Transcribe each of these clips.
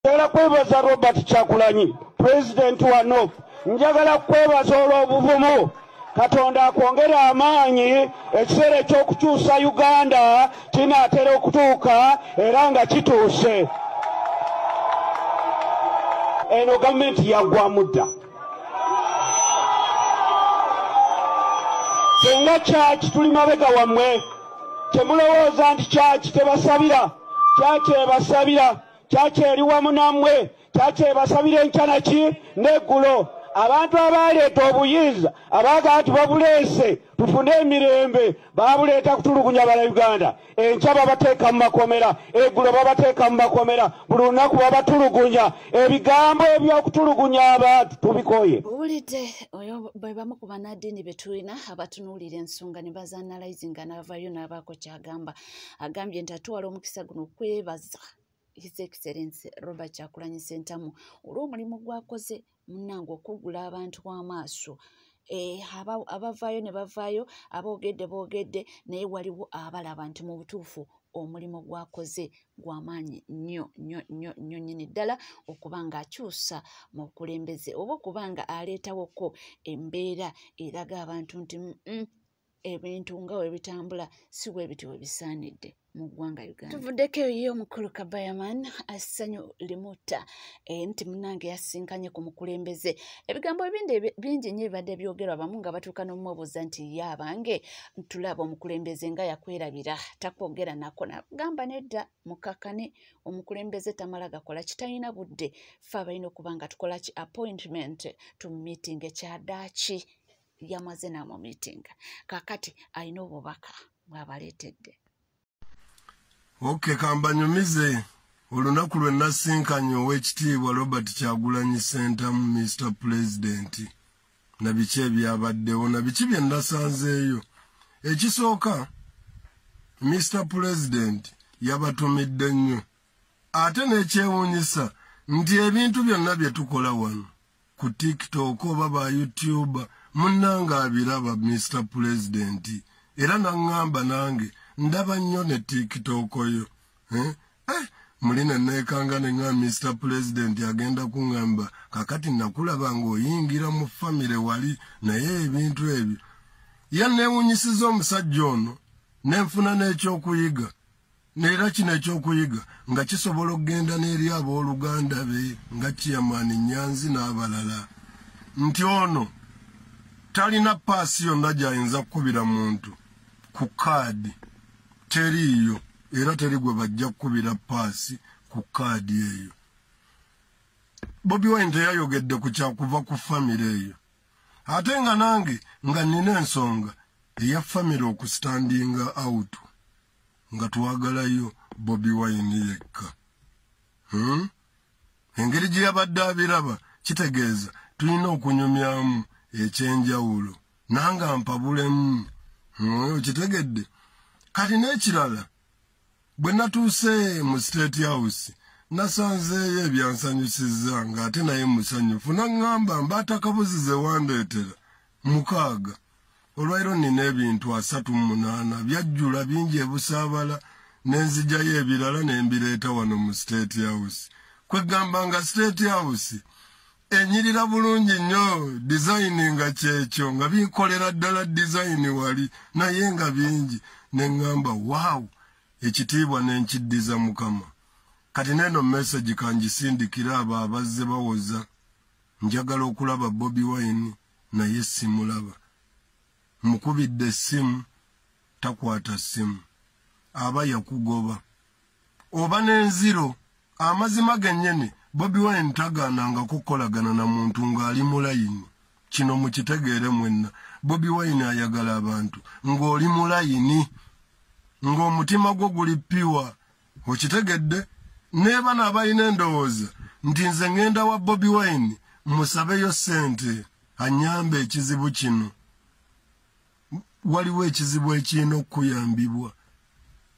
Njagala kwebaza Robert Kyagulanyi, President wa North. Njagala kwebaza olw'obuvumu. Katonda akwongera amaanyi, ekiseera eky'okukyusa Uganda kinaatera okutuuka era nga kituuse. Eno gavumenti yaggwamu dda. Senga kyaki tuli mabega wammwe, temulowooza nti kyaki tebasabira, kyaki ebasabira, kyaki eri wamu nammwe, kyaki ebasabira enkya ki n'eggulo. Abantu abaleeta obuyinza abaaga nti babuleese tufune emirembe baabuleeta kutulugunya bala Uganda. Enkya babateeka mu makomera, eggulo babateeka mu makomera, buli lunaku babatulugunya. Ebigambo eby'okutulugunya abantu tubikoye. Owulidde oyo bwe bamu ku bannaddiini be tulina abatunuulira ensonga ne bazanalayizinga n'avaayo n'abaako kyagamba. Agambye nti atuwala omukisa guno kwebaza His Excellency Robert Kyagulanyi Ssentamu olw'omulimu gwakoze munnange okuggula abantu w'amaaso. Abavaayo ne bavaayo, boogedde naye waliwo abalaba nti mu butuufu omulimu gwakoze gw'amaanyi nnyo nnyini ddala okuba ng'akyusa mu bukulembeze oba okuba nga aleetawoko embeera eraga abantu nti ebintu nga we bitambula si bwe biti we bisaanidde mu ggwanga Uganda. Tuvuddeko eyo omukulu Kabayaman assanyu limuta nti munnange yasinkanye ku mukulembeze. Ebigambo ebindi bingi nnyo bibadde byogerwa, bamu nga batuuka n'omwebuuza nti ye abange tulaba omukulembeze nga yakwerabira takwogera nako. Nagamba nedda mukakkane, omukulembeze tamala gakola kitalina budde. Ffe abalina okuba nga tukola ki appointment to meeting ekyaddaaki yamaze namu meeting. Kakati alina obubaka bw'abaleetedde. Okay, kambanyumize olunaku lwe nasinkanye ow'ekitiibwa Robert Kyagulanyi Ssentamu Mr. President na biki ebyabaddewo na biki bye nasanzeeyo. Ekisooka Mr. President yabatumidde nnyo, ate n'ekyewuunyisa nti ebintu byonna bye tukola wano ku TikTok oba ba YouTube munnange abiraba Mr. President era naŋŋamba nange ndaba nnyo ne TikTok yo. Mulina neekanga ne nga Mr. President agenda kuŋŋamba kakati nakulaba ng'oyingira mu famire wali naye ebintu ebyo. Yanneewuunyisiza omusajja ono nenfuna n'ekyokuyiga, neera kino ekyokuyiga nga kisobola okugenda n'eri abooluganda be nga Chairman Nyanzi n'abalala, nti ono talina paasi yonna gy'ayinza kukubira muntu ku kaadi. Teriyo era teri gwe bajja kukubira paasi ku kaadi eyo. Bobi Wine teyayogedde ku kyakuva ku famire eyo, ate nga nange nga nina ensonga eya famire okustandinga out nga twagalayo Bobi Wine yekka. Engeri gye yabadde abiraba kitegeeza tulina okunyumyamu ekyenjawulo nanga mpabulemu. Kitegedde kati n'ekirala bwe natuuse mu State House nasanzeeyo ebyansanyusizza ng'ate naye musanyufu. Naŋŋamba mbaata kabuzi ze wandeetera 6. Olwairo nina ebintu 38 byajjula bingi ebusaabala n'enzijayo ebirala n'embireeta wano mu State House. Kwegamba nga State House enyirira bulungi nnyo, design nga kyekyo nga binkolera ddala design wali naye nga bingi. Neŋŋamba wow, ekitiibwa n'enkiddiza Mukama. Kati neno message kangisindikira abo abazze bawoza. Njagala okulaba Bobi Wine naye simulaba. Mukubidde essimu takwata ssimu, aba yakugoba oba n'enziro. Amazima gennyini Bobi Wine tagaananga kukolagana na muntu ng'ali mu layini. Kino mukitegeere mwenna. Bobi Wine ayagala abantu ng'oli mu layini, ng'omutima gwo guli piwa. Okitegedde? Neebana abalina endowooza nti nze ŋŋenda wa Bobi Wine musabeyo ssente anyambe ekizibu kino. Waliwo ekizibu ekirina okuyambibwa,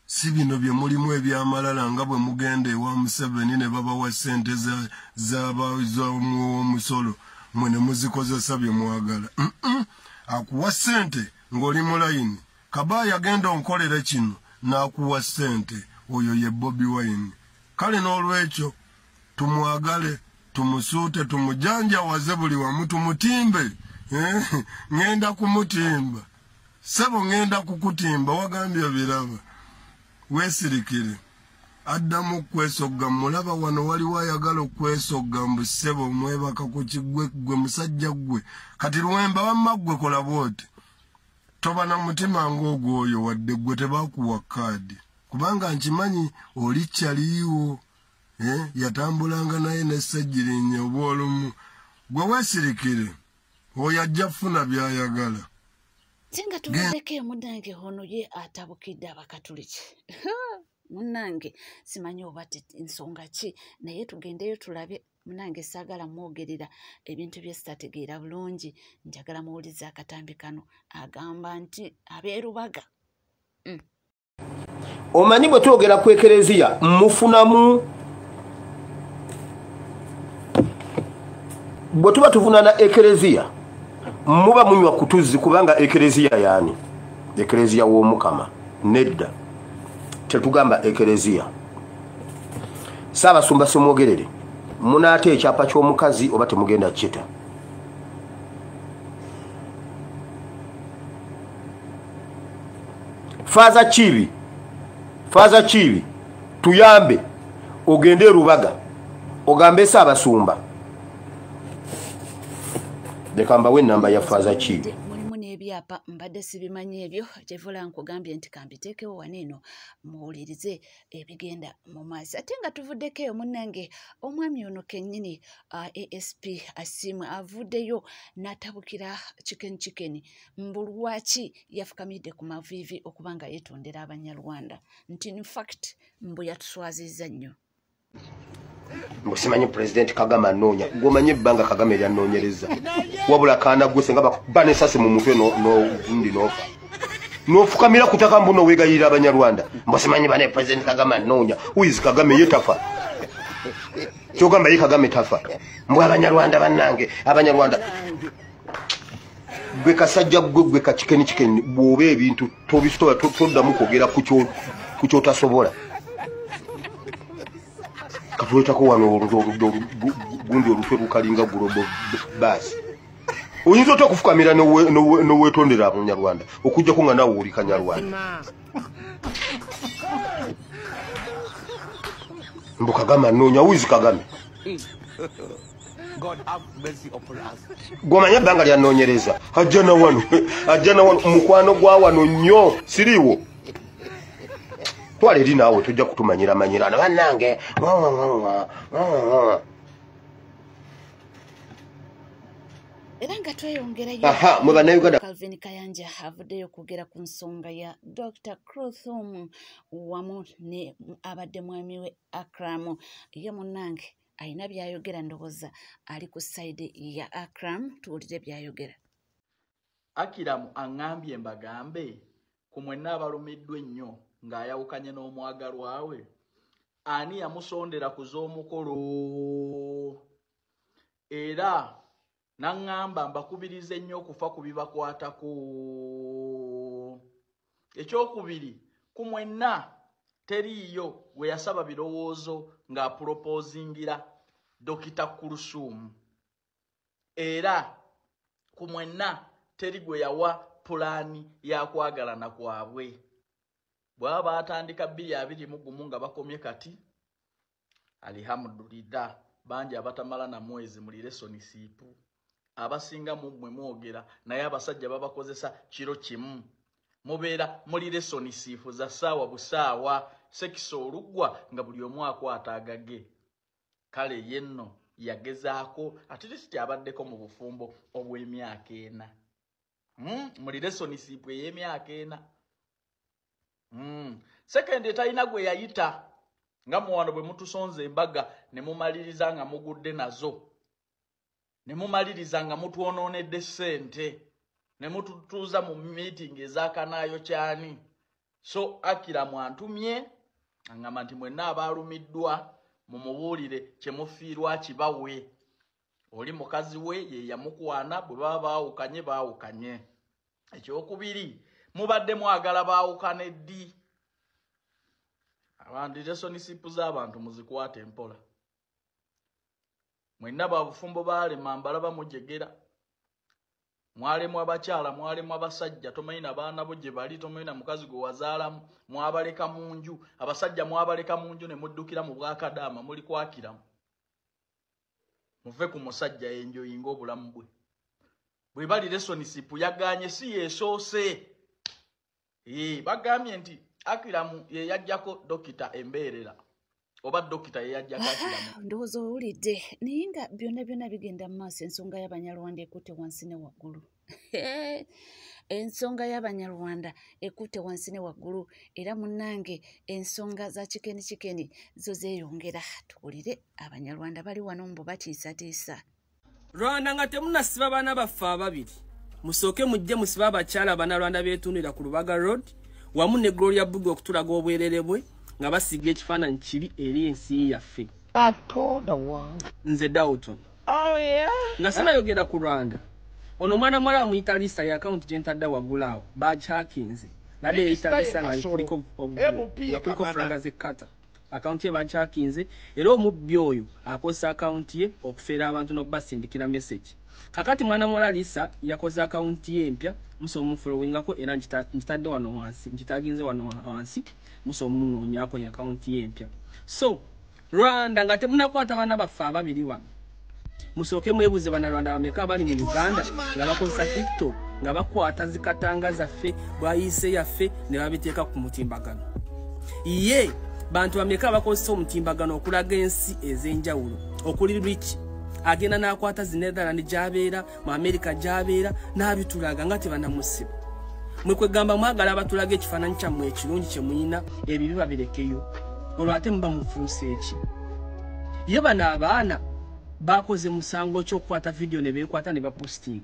si bino bye mulimu ebyamalala nga bwe mugenda ewa Museveni ne babawa ssente z'omusolo mwe ne muzikozesa bye mwagala. Akuwa ssente ng'oli mu layini. Kabaya agenda onkolere kino n'akuwa ssente, oyo ye Bobi Wine. Kale n'olwekyo tumwagale tumusuute tumujanja waze buli wamu tumutimbe ngenda kumutimba sebo ngenda kukutimba wagambye biraba wesirikire addamu kwesogga mulaba wano wali wayagala okwesogga mbu sebo mwebaka ku kigwe gwe musajja gwe kati Luwemba wamma gwe kola bwoti toba na mutima ng'ogwoyo wadde gwe tebakuwa kaadi kubanga nkimanyi oli kyaliiwo yatambulanga naye n'essajjirinya obwolumu gwe weesirikire oyo ajja kufuna by'ayagala singa tubuddeko munnange ono ye atabukidde abakatuliki munnange simanyi oba ensonga ki naye tugendeyo tulabe munnange saagala mwogerera ebintu bye sitategeera bulungi njagala muwuliza akatambi kano agamba nti abeerubaga omanyi bwe twogera ku ekereziya mufunamu bwe tuba tuvunana ekereziya muba munywa kutuzzi kubanga ekereziya yaani ekereziya w'omukama nedda tetugamba ekereziya Ssaabasumba simwogerere munaate ekyapa ky'omukazi oba temugenda kita Faaza Kiibi tuyambe ogende Rubaga ogambe Ssaabasumba dekamba we namba ya Faaza Kiibi mulimu n'ebyapa mbadde sibimanyi ebyo kyevula nkugambye nti kambiteekewo waneeno muwulirize ebigenda mu maaso ate nga tuvuddeko eyo munnange omwami ono kennyini ASP Asiimwe avuddeyo n'atabukira chicken mbulwaki yafukamidde ku maviivi okuba nga yeetondera Abanyarwanda nti in fact mbu yatuswazizza nnyo Simanyi President Kagame anoonya gwomanyi ebbanga Kagame lyanoonyereza wabula kaana gwe senga bakuba n'essasi mu mutwe n'ogundi n'ofa n'ofukamira ku ttaka mbuno weegayirira Abanyarwanda simanyi bane President Kagame anoonya uyizi Kagame ye tafa kyogamba ye Kagame tafa Abanyarwanda bannange Abanyarwanda gwe kasajja gwe kachikeni bw'oba ebintu tobisitola toddamu kwogera ku kyotasobola Katuletako wano gundi olutwe lukalinga gulobo basi oyinza otya okufukamira n'oweetondera Abanyarwanda okujjako nga naawe oli Kanyarwanda mbu Kagame anoonya wizi Kagame gw'omanya ebbanga lyanoonyereza ajja na wano mukwano gwa wano nnyo siriiwo twala eri naawe tojja kutumanyira bannange era nga tweyongerayo mwe bannayuganda Calvin Kayanja avuddeyo kwogera ku nsonga ya Dr. Clothum wamu ne abadde mwami we Akram ye munnange alina byayogera ndowooza ali ku sayidi ya Akram tuwulire byayogera Akram aŋŋambye mbagambe ku mwenna abalumiddwa ennyo ng'ayawukanye n'omwagalwa we ani yamusondera ku z'omukolo era n'aŋŋamba mbakubiriza ennyo okufa ku bibakwatako ekyokubiri ku mwenna teriiyo gwe yasaba birowoozo ng'apulopoozingira Dokita Kulusuumu era ku mwenna teri gwe yawa pulaani y'akwagalana kwabwe bw'aba baatandika 2021 nga bakomye kati alihamudulillah bangi abatamala na mwezi mu relationship abasinga mu mmwe mwogera naye abasajja babakozesa kiro kimu mubeera mu relationship za ssaawa busaawa sekiso olugwa nga buli omu akwata agage kale yenno yagezaako at least abaddeko mu bufumbo obw'emyaka 4 mu relationship ey'emyaka 4 Second talina gwe yayita nga muwano bwe mutusonze embaga ne mumaliriza nga mugudde nazo ne mumaliriza nga mutwonoonedde ssente ne mututuuza mu meeting ez'akanaayo kyani so Akram antumye angamba nti mwenna abaalumiddwa mumubuulire kye mufiirwa kibawe oli mukazi we ye yamukwana bwe baba baawukanye ekyokubiri mubadde mwagala baawukane ddi abantu relationship z'abantu muzikwate mpola mwenna babufumbo balema mbalaba mujegera mwalemu abakyala mwalemu abasajja tomanyi abaana bo gye bali tomanyi mukazi gwe wazaalamu mwabaleka mu nju abasajja mwabaleka mu nju ne muddukira mu bwakadaama muli kwakiramu muve ku musajja enjoyinga obulamu bwe bwe bali relationship yaganye si yesoose bagambye nti Akiramu ye yajjako dokita embeerera oba dokita ye yajjako Akiramu ndowooza owulidde naye nga byonna bigenda mu maaso ensonga y'Abanyarwanda ekutte wansi ne waggulu ensonga y'Abanyarwanda ekutte wansi ne waggulu era munnange ensonga za kikeni zo zeeyongera tuwulire Abanyarwanda bali wano mbu batiisatiisa Rwanda nga temunasiba baana baffe ababiri musooke mujje musiba abakyala Abanyarwanda beetundira ku Lubaga Road wamu ne Gloria Bugo okutulaga obwerere bwe nga basiga ekifaananyi kibi eri ensi yaffe nze Dawton nga sinayogera ku Rwanda ono mwana mwala amuyita Lisa ya account gye ntadde waggulu awo baakyakinze nadde yayita Lisa nga kuliko franga zekkata account ye baakyakinze era omubbi oyo akozesa account ye okufeera abantu n'okubasindikira message kakati mwana mwala Lisa yakoze account ye empya musomufolowingako era nkitadde wano wansi nkitaginze wano wansi musomunoonyako ya account ye empya so Rwanda nga temunakwata baana baffe ababiri wano musooke mwebuze Bannarwanda bameka bali mu Uganda nga bakozesa TikTok nga bakwata zikatanga zaffe bwayise yaffe ne babiteeka ku mutimbagano ye bantu bameka bakozesa omutimbagano okulaga ensi ez'enjawulo okuli Rich agenda n'akwata zi Netherland gy'abeera mu America gy'abeera n'abitulaga nga tebanamusiba mwe kwegamba mwagala abatulaga ekifaananyi kyammwe ekirungi kye muyina ebibi babirekeyo olwo ate muba mufuuse eki ye bano abaana bakoze musango ky'okukwata video ne beekwata ne baposting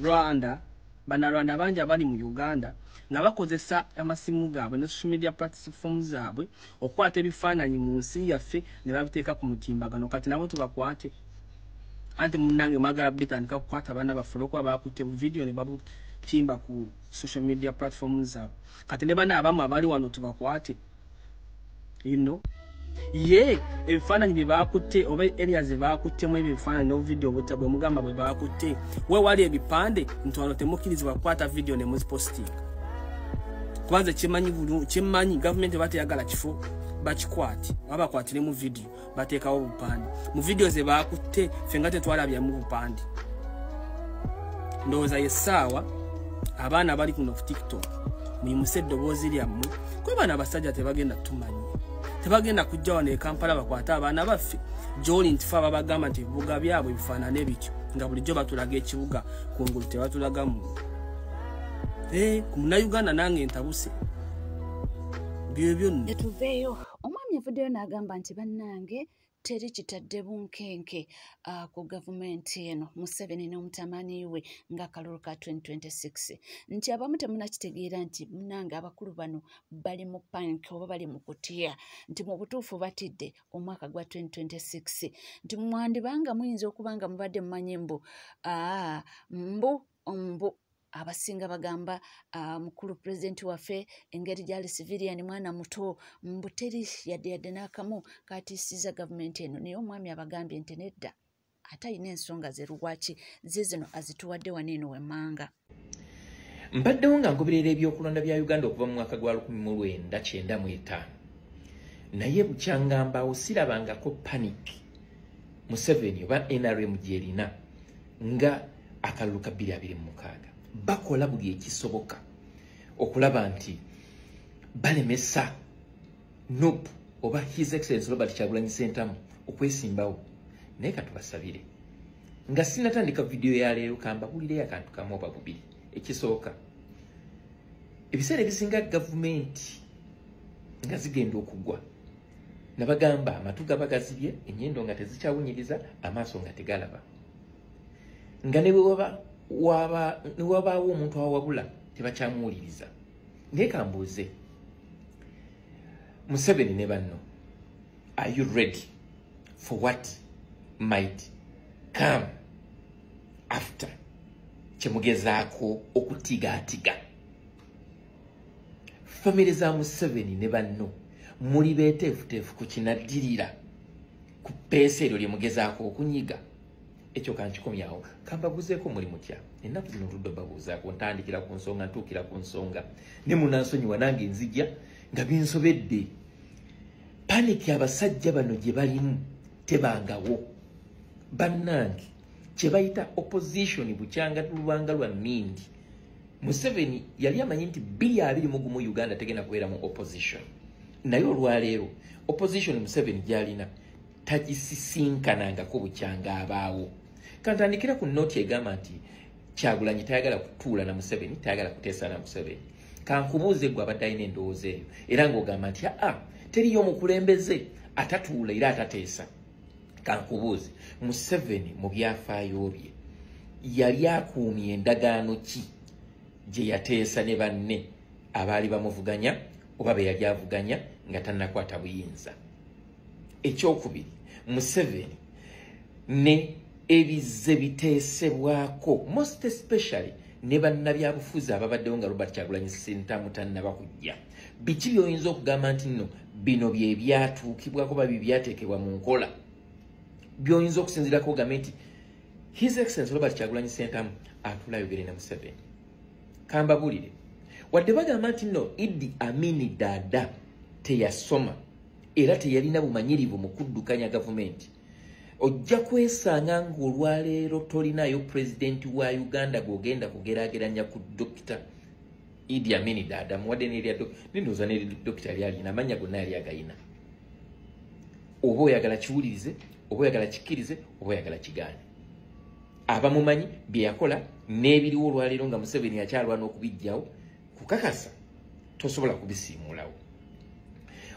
Rwanda Bannarwanda bangi abali mu Uganda nga bakozesa amasimu gaabwe ne social media platforms zaabwe okukwata ebifaananyi mu nsi yaffe ne babiteeka ku mutimbagano kati nabo tubakwate anti munnange mwagala bitandika kukwata abaana baffe olwokuba bakutte video ne babutimba ku social media platforms zaabwe kati ne bana abamu abali wano tubakwate ye ebifaananyi bye bakutte oba areas ze bakuttemu ebifaananyi no video bwe mugamba bwe bakutte we wali ebipande nti wano temukkirizibwa kukwata video ne muzipostinga kwanza kimanyi government bateyagala kifo bakikwate babakwatire mu video bateekawo obupande mu video ze bakutte ffe nga tetwalabya mu bupande ndowooza yessaawa abaana bali kuno ku TikTok muyimuse eddoboozi lyammwe kuba bano abasajja tebagenda tumanyi tebagenda kujja wano e Kampala bakwate abaana baffe gy'oli nti fe ababagamba nti ebibuga byabwe bifaanane bityo nga bulijjo batulaga ekibuga kungulu tebatulaga muntu ku Munnayuganda nange ntabuse byebyo nno etuveeyo omwami avuddeyo n'agamba nti bannange teri kitadde bunkenke ku gavumenti eno Museveni n'omutamani we ng'akalulu ka 2026 nti abamu temunakitegeera nti munnange abakulu bano bali mu paniki oba bali mu kutya nti mu butuufu batidde omwaka gwa 2026 nti mwandibanga muyinza okuba nga mubadde mumanyi mbu abasinga bagamba mukulu pulezidenti waffe engeri gyali civilian mwana muto mbuteri yadde n'akamu katiisiza gavumenti eno naye omwami abagambye nti nedda ate ayina ensonga ze lwaki zino azituwadde wano eno wemmanga mbaddewo nga ngoberera ebyokulonda bya Uganda okuva mu mwaka gwa 1995 naye bukyangambaawo sirabangako panic Museveni oba NRM gyerina nga akalulu ka 2026 bakola buli ekisoboka okulaba nti balemesa NUP oba His Excellency Robert Kyagulanyi Ssentamu okwesimbawo naye katubasabire nga sinatandika video ya leero kambabulire akantu kamu oba bubiri ekisooka ebiseera ebisinga gavumenti nga zigenda okugwa nabagamba amatu gabagazibye ennyendo nga tezikyawunyiriza amaaso nga tegalaba nga ne wabaawo omuntu awabula tebakyamuwuliriza naye kambuuze Museveni ne banno are you ready for what might come after kyemugezaako okutigaatiga famire za Museveni ne banno muli beeteefuteefu ku kinaddirira ku peesa eryo lye mugezaako okunyiga. Ekyo kankikomyawo. Kambabuzeeko muli mutya. Ennaku zino tudde babuuzaako ntandikira ku nsonga ntuukira ku nsonga. Ne munansonyiwa nange nzija nga binsobedde. Paniki abasajja bano gye balimu tebangawo. Bannange kye bayita opposition bukyanga lubanga lwa Nindi. Museveni yali amanyi nti 2021 Uganda tegenda kubeera mu opposition. Naye olwaleero opposition Museveni gyalina tagisisinkanaangako bukyanga abaawo. Kantandikira ku noti egamba nti Kyagulanyi tayagala kutuula na Museveni, tayagala kuteesa na Museveni. Kankubuuze gwe abadde alina endowooza eyo era ng'ogamba nti teriyo omukulembeze atatuula era atateesa. Kankubuuze Museveni mu byafaayo bye yali akuumye endagaano ki gye yateesa ne banne abaali bamuvuganya oba be yali avuganya nga tannakwata buyinza. Ekyokubiri, Museveni ne ebize biteesebwako most especially ne bannabyabufuzi ababaddewo nga Robert Kyagulanyi Ssentamu tannaba kujja. Biki by'oyinza okugamba nti nno bino bye byatuukibwako ba bibyateekebwa mu nkola by'oyinza okusinziirako ogambe nti His Excellency Robert Kyagulanyi Ssentamu atula ayogere na Museveni. Kambabulire wadde bagamba nti nno Idi Amin Dada teyasoma era teyalina bumanyirivu mu kuddukanya gavumenti, ojja kwesanga ng'olwaleero tolinayo pulezidenti wa Uganda gw'ogenda kugeraageranya ku Dr. Idi Amin Dada muwadde n'erya nindoza n'eri Dr. yali alina amanya gonna yali agayina. Oba oyagala kiwulirize, oba oyagala kikkirize, oba oyagala kigaane. Abamumanyi bye yakola n'ebiriwo olwaleero nga Museveni akyalwana okubijjawo kukakasa tosobola kubisiimulawo.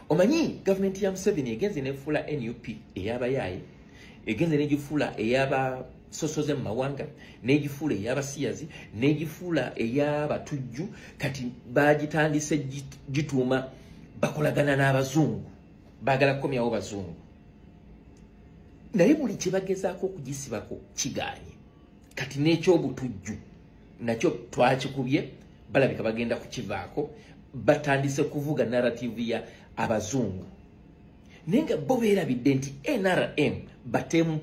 Omanyi gavumenti ya Museveni egenze nefuula NUP ey'abayaaye, egenze negifuula ey'abasosoze mu mawanga, negifuula ey'abasiyazi, negifuula ey'abatujju, kati bagitandise gituuma bakolagana n'abazungu, baagala kukomyawo bazungu. Naye buli kye bagezaako okugisibako kigaanye. Kati n'ekyobutujju nakyo twakikubye, balabika bagenda kukivaako, batandise kuvuga narrative ya abazungu. Naye nga bo beerabidde nti NRM batemu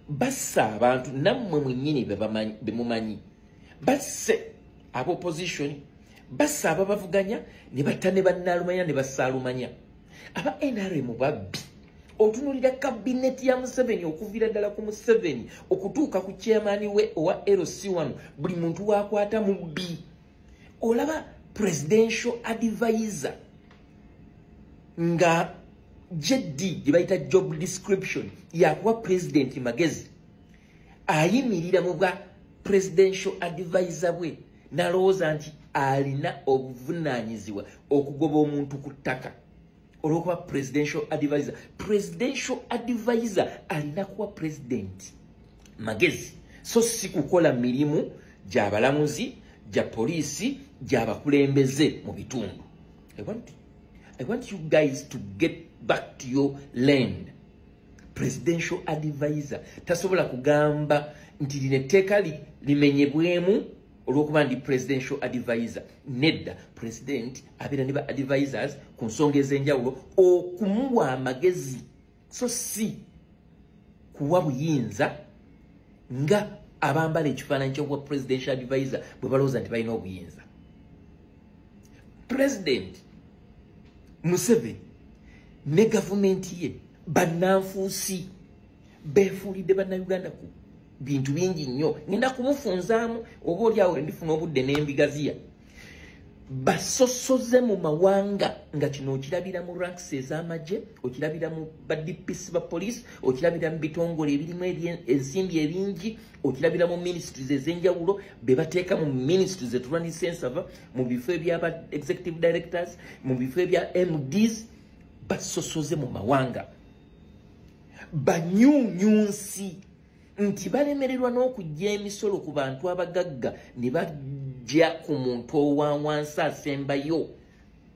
bassa abantu nammwe mwennyini be mumanyi, basse ab'opposition, bassa ababavuganya ne batta ne bannaalumanya ne bassaalumanya. Aba NRM babbi. Otunulira kabineti ya Museveni okuviira ddala ku Museveni okutuuka ku chairman we owa LC1 buli muntu wakwata mubbi. Olaba presidential advisor nga JD gye bayita job description yakuwa president magezi ayimirira mu bwa presidential advisor bwe nalowooza nti alina obuvunaanyizibwa okugoba omuntu ku ttaka olw'okuba presidential advisor. Presidential advisor alina kuwa president magezi so si kukola mirimu gy'abalamuzi, gya poliisi, gy'abakulembeze mu bitundu. I want you guys to get back to your land. Presidential advisor tasobola kugamba nti lino etteeka limenyebwemu olw'okuba ndi presidential advisor. Nedda, president abeera ne ba advisors ku nsonga ez'enjawulo okumuwa amagezi so si kuwa buyinza nga abambala ekifaananyi ky'okuwa presidential advisor bwe balowooza nti balina obuyinza. President Museveni ne gavumenti ye bannanfuusi beefuulidde bannayuganda ku bintu bingi nnyo. Ngenda kumufunzaamu oba oli awo ndifuna obudde n'embigaziya. Basosoze mu mawanga nga kino okirabira mu ranks ez'amagye, okirabira mu badipisi ba police, okirabira mu bitongole ebirimu ensimbi ebingi, okirabira mu ministries ez'enjawulo be bateeka mu ministries eturwanisa ensava, mu bifo ebyaba executive directors, mu bifo ebya MDs. Basosoze mu mawanga. Banyunyunsi nti balemererwa n'okujja emisolo ku bantu abagagga ne bajja ku muntu owansi asembayo.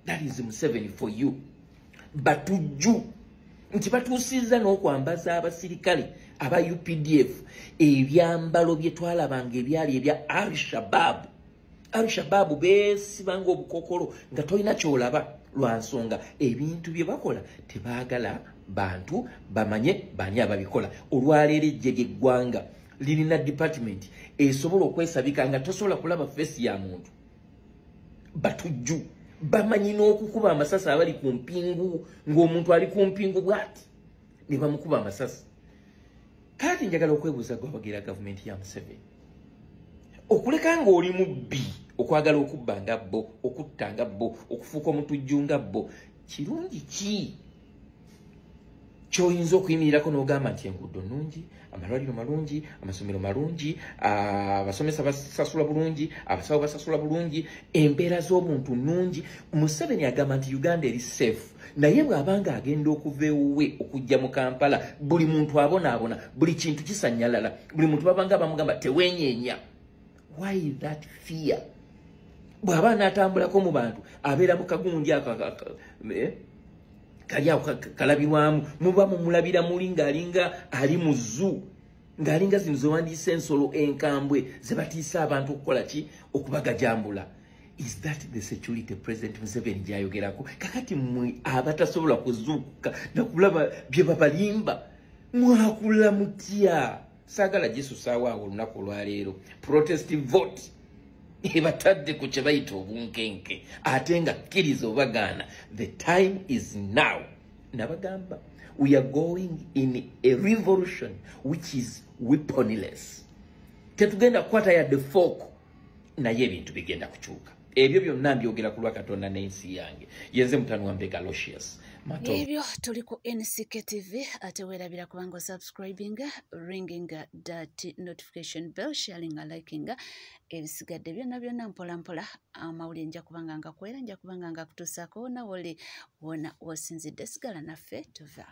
That is Museveni for you. Batujju nti batuusiza n'okwambaza abasirikale aba UPDF ebyambalo bye twalabanga ebyali ebya Al-Shabaab. Al-Shabaab beesibanga obukokolo nga tolina kyolaba lwa nsonga ebintu bye bakola tebaagala bantu bamanye bani ababikola. Olwaleero ejjege eggwanga lirina department esobola okwesabika nga tosobola kulaba face ya muntu. Batujju bamanyi n'okukuba amasasi abali ku mpingu ng'omuntu ali ku mpingu bw'ati ne bamukuba amasasi. Kati njagala okwebuuza gwabagira gavumenti ya Museveni okuleka ng'oli mubbi okwagala okubba nga bo, okutta nga bo, okufuuka omutujju nga bo, kirungi ki ky'oyinza okuyimirirako n'ogamba nti enguudo nnungi, amalwaliro malungi, amasomero malungi, abasomesa basasula bulungi, abasawo basasula bulungi, embeera z'obuntu nnungi. Museveni agamba nti Uganda eri safe, naye bw'abanga agenda okuva ewuwe okujja mu Kampala buli muntu abonaabona, buli kintu kisanyalala, buli muntu babanga bamugamba tewenyeenya. Why that fear? Bw'aba n'atambulako mu bantu abeera mu kagundi kali awo kalabirwamu, muba mumulabira muli ng'alinga ali mu zoo, ng'alinga zino zewandiisa ensolo enkambwe ze batiisa abantu okukola ki, okubagajambula. Is that the security President Museveni gy'ayogerako? Kakati mmwe abatasobola kuzuukuka nakulaba bye babalimba mwakula mutya? Saagala gisusawo awo olunaku olwaleero. Protest vote ebatadde ku kye bayita obunkenke ate nga kkiriza obagaana. The time is now. Nabagamba we are going in a revolution which is weaponless. Tetugenda kukwata yadde fork naye ebintu bigenda kukyuka. Ebyo byonna mbyogera ku lwa Katonda n'ensi yange. Yenze mutano wa Mbega Locious. Ebyo tuli ku NCK TV ate weerabira kubanga subscribing, ringing that notification bell, sharing, liking. Ebisigadde byonna mpola mpola amawulire nja kubanga nga kwera, nja kubanga nga kutusaako wona woli wona wosinzidde. Sigala naffe tuva.